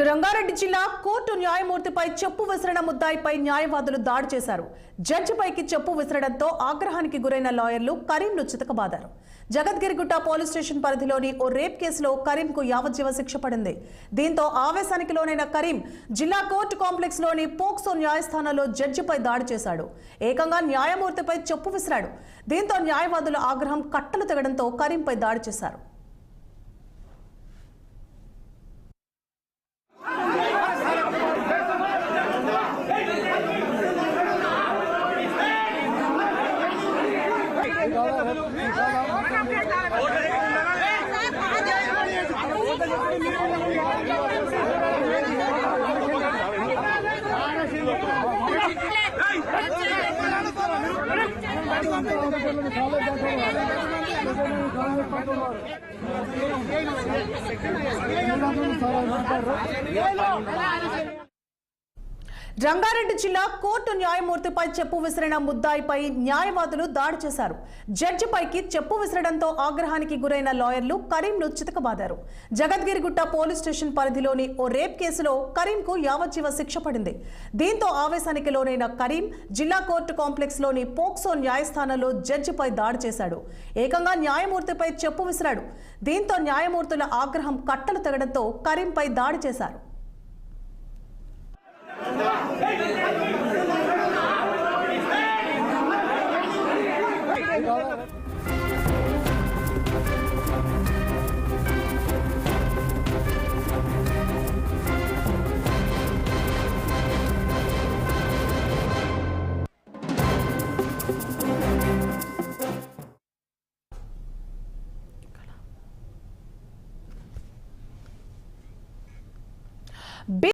రంగారెడ్డి జిల్లా కోర్టు న్యాయమూర్తిపై చెప్పు విసరణ ముద్దాయిపై న్యాయవాదులు దాడి చేశారు. జడ్జిపైకి చెప్పు విసరడంతో ఆగ్రహానికి గురైన లాయర్లు కరీంను చితకబాదారు. జగద్గిరిగుట్ట పోలీస్ స్టేషన్ పరిధిలోని ఓ రేప్ కేసులో కరీంకు యావజ్జీవ శిక్ష పడింది. దీంతో ఆవేశానికి లోనైన కరీం జిల్లా కోర్టు కాంప్లెక్స్ లోని పోక్సో న్యాయస్థానంలో జడ్జిపై దాడి చేశాడు. ఏకంగా న్యాయమూర్తిపై చెప్పు విసిరాడు. దీంతో న్యాయవాదుల ఆగ్రహం కట్టలు తెగడంతో కరీంపై దాడి చేశారు. రంగారెడ్డి జిల్లా కోర్టు న్యాయమూర్తిపై చెప్పు విసిరిన ముద్దాయిపై న్యాయవాదులు దాడి చేశారు. జడ్జిపైకి చెప్పు విసరడంతో ఆగ్రహానికి గురైన లాయర్లు కరీంను చితకబాదారు. జగద్గిరిగుట్ట పోలీస్ స్టేషన్ పరిధిలోని ఓ రేప్ కేసులో కరీంకు యావజ్జీవ శిక్ష పడింది. దీంతో ఆవేశానికి లోనైన కరీం జిల్లా కోర్టు కాంప్లెక్స్ లోని పోక్సో న్యాయస్థానంలో జడ్జిపై దాడి చేశాడు. ఏకంగా న్యాయమూర్తిపై చెప్పు విసిరాడు. దీంతో న్యాయమూర్తుల ఆగ్రహం కట్టలు తెగడంతో కరీంపై దాడి చేశారు.